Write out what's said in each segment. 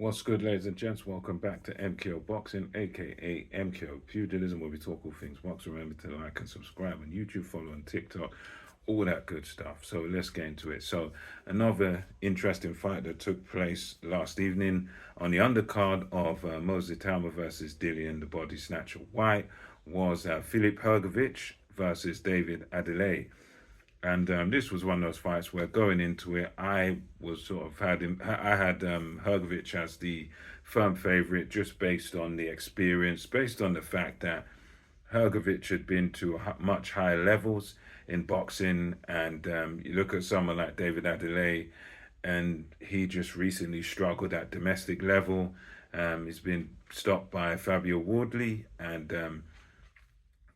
What's good, ladies and gents? Welcome back to MKO Boxing, aka MKO Pugilism, where we talk all things boxing. Remember to like and subscribe on YouTube, follow on TikTok, all that good stuff. So let's get into it. So another interesting fight that took place last evening on the undercard of Moses Tama versus Dillian the Body Snatcher White was Filip Hrgovic versus David Adeleye. And this was one of those fights where going into it, I was sort of had him. I had Hrgovic as the firm favorite, just based on the experience, based on the fact that Hrgovic had been to much higher levels in boxing, and you look at someone like David Adeleye, and he just recently struggled at domestic level. He's been stopped by Fabio Wardley, and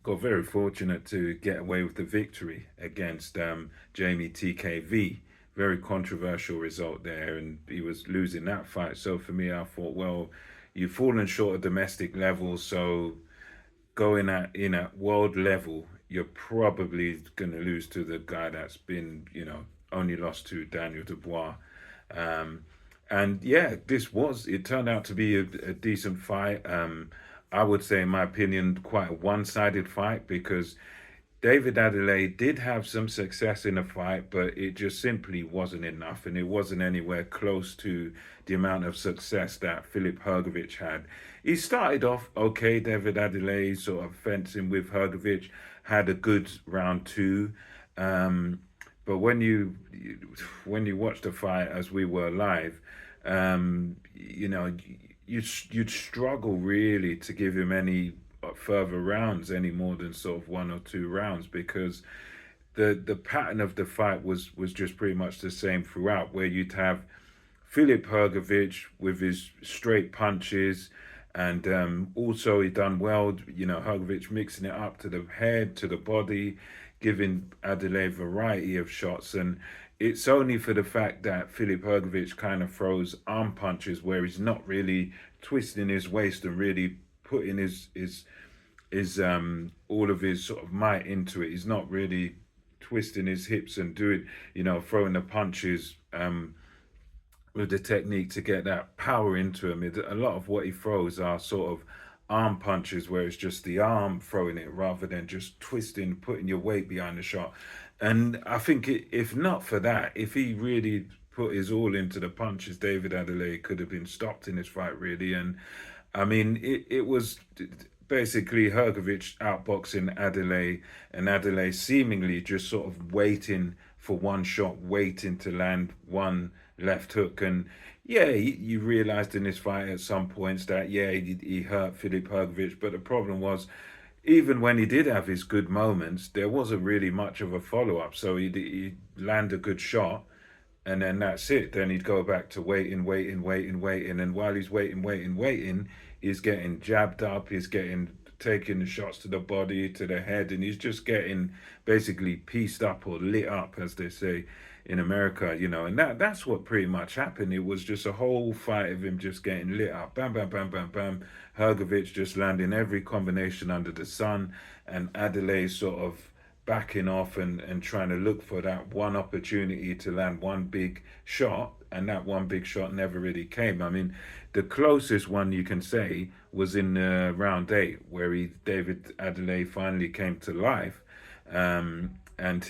got very fortunate to get away with the victory against Jamie TKV. Very controversial result there, and he was losing that fight. So for me, I thought, well, you've fallen short of domestic level, so going at world level, you're probably going to lose to the guy that's been, only lost to Daniel Dubois. Um, and yeah, it turned out to be a decent fight. I would say, in my opinion, quite a one-sided fight because David Adeleye did have some success in the fight, but it just simply wasn't enough, and it wasn't anywhere close to the amount of success that Filip Hrgovic had. He started off okay. David Adeleye sort of fencing with Hrgovic, had a good round two, but when you watch the fight as we were live, you know you'd struggle really to give him any further rounds, any more than sort of one or two rounds, because the pattern of the fight was just pretty much the same throughout, where you'd have Filip Hrgovic with his straight punches, and also he done well, Hrgovic mixing it up to the head, to the body, giving Adeleye a variety of shots. And it's only for the fact that Filip Hrgovic kind of throws arm punches where he's not really twisting his waist and really putting his all of his sort of might into it. He's not really twisting his hips and doing, throwing the punches with the technique to get that power into him. A lot of what he throws are sort of arm punches where it's just the arm throwing it rather than just twisting, putting your weight behind the shot. And I think if not for that, if he really put his all into the punches, David Adeleye could have been stopped in this fight, really. And I mean, it was basically Hrgovic outboxing Adeleye, and Adeleye seemingly just sort of waiting for one shot, waiting to land one left hook. And yeah, you realised in this fight at some points that, yeah, he hurt Filip Hrgovic, but the problem was, even when he did have his good moments, there wasn't really much of a follow-up. So he'd land a good shot, and then that's it. Then he'd go back to waiting. And while he's waiting, he's getting jabbed up, he's getting taking the shots to the body, to the head, and he's just getting basically pieced up or lit up, as they say in America, and that's what pretty much happened. It was just a whole fight of him just getting lit up. Bam, bam, bam, bam, bam. Hrgovic just landing every combination under the sun, and Adeleye sort of backing off and trying to look for that one opportunity to land one big shot, and that one big shot never really came. I mean, the closest one you can say was in round 8, where David Adeleye finally came to life. And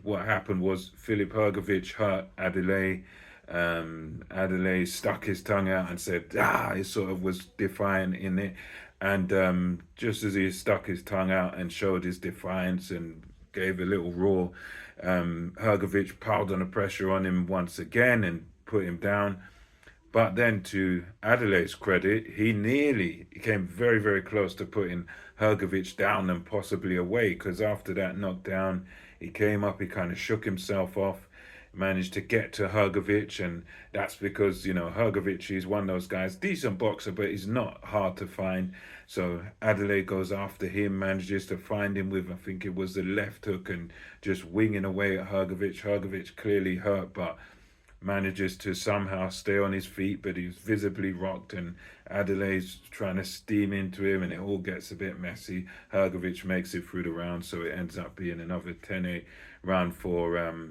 what happened was Filip Hrgovic hurt Adeleye. Adeleye stuck his tongue out and said, he sort of was defiant in it. And just as he stuck his tongue out and showed his defiance and gave a little roar, Hrgovic piled on the pressure on him once again and put him down. But then, to Adelaye's credit, he came very, very close to putting Hrgovic down and possibly away, because after that knockdown, he came up, he kind of shook himself off, managed to get to Hrgovic, and that's because, Hrgovic is one of those guys, decent boxer, but he's not hard to find. So Adeleye goes after him, manages to find him with, I think it was the left hook, and just winging away at Hrgovic. Hrgovic clearly hurt, but manages to somehow stay on his feet, but he's visibly rocked, and Adelaye's trying to steam into him, and it all gets a bit messy. Hrgovic makes it through the round, so it ends up being another 10-8 round for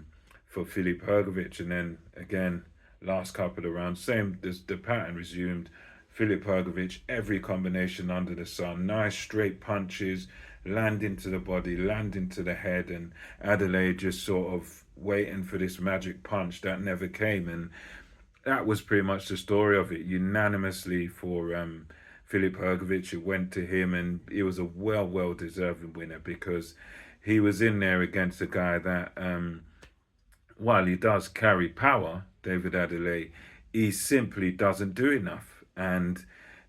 Filip Hrgovic. And then again, last couple of rounds. Same, the pattern resumed. Filip Hrgovic, every combination under the sun, nice straight punches, land into the body, land into the head, and Adeleye just sort of waiting for this magic punch that never came. And that was pretty much the story of it. Unanimously for Filip Hrgovic, it went to him, and he was a well deserving winner because he was in there against a guy that, while he does carry power, David Adeleye, he simply doesn't do enough. And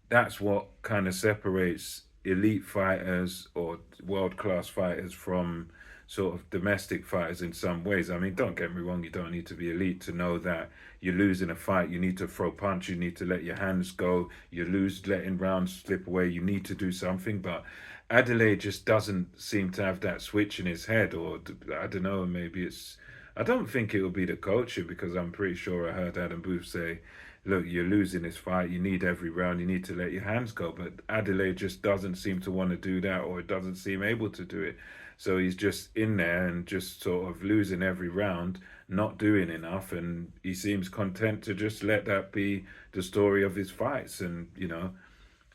that's what kind of separates elite fighters or world class fighters from sort of domestic fighters in some ways. I mean, don't get me wrong, you don't need to be elite to know that you lose in a fight, you need to throw punch, you need to let your hands go, you lose letting rounds slip away, you need to do something. But Adeleye just doesn't seem to have that switch in his head, or I don't know, maybe it's, I don't think it will be the coaching, because I'm pretty sure I heard Adam Booth say, look, you're losing this fight, you need every round, you need to let your hands go. But Adeleye just doesn't seem to want to do that, or doesn't seem able to do it. So he's just in there and just sort of losing every round, not doing enough, and he seems content to just let that be the story of his fights. And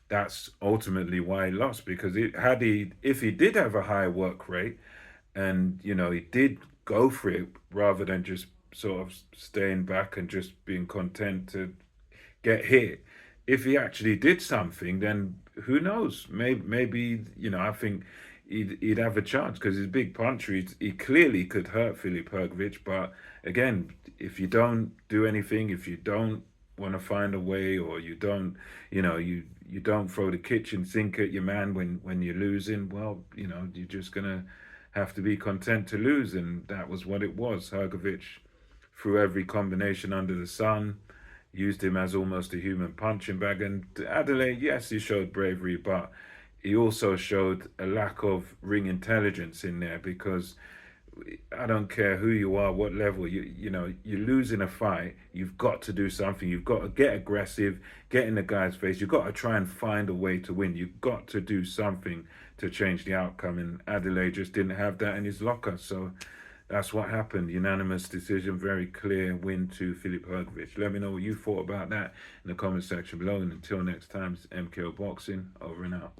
that's ultimately why he lost, because if he did have a high work rate, and he did go for it rather than just sort of staying back and just being content to get hit. If he actually did something, then who knows? Maybe I think he'd have a chance, because he's a big puncher. He clearly could hurt Filip Hrgovic, but again, if you don't do anything, if you don't want to find a way, or you don't, you don't throw the kitchen sink at your man when you're losing, well, you're just gonna have to be content to lose, and that was what it was. Hrgovic threw every combination under the sun, used him as almost a human punching bag. And Adeleye, yes, he showed bravery, but he also showed a lack of ring intelligence in there, because I don't care who you are, what level, you lose in a fight, you've got to do something. You've got to get aggressive, get in the guy's face. You've got to try and find a way to win. You've got to do something to change the outcome. And Adeleye just didn't have that in his locker. So that's what happened. Unanimous decision, very clear win to Filip Hrgovic. Let me know what you thought about that in the comment section below. And until next time, it's MKO Boxing, over and out.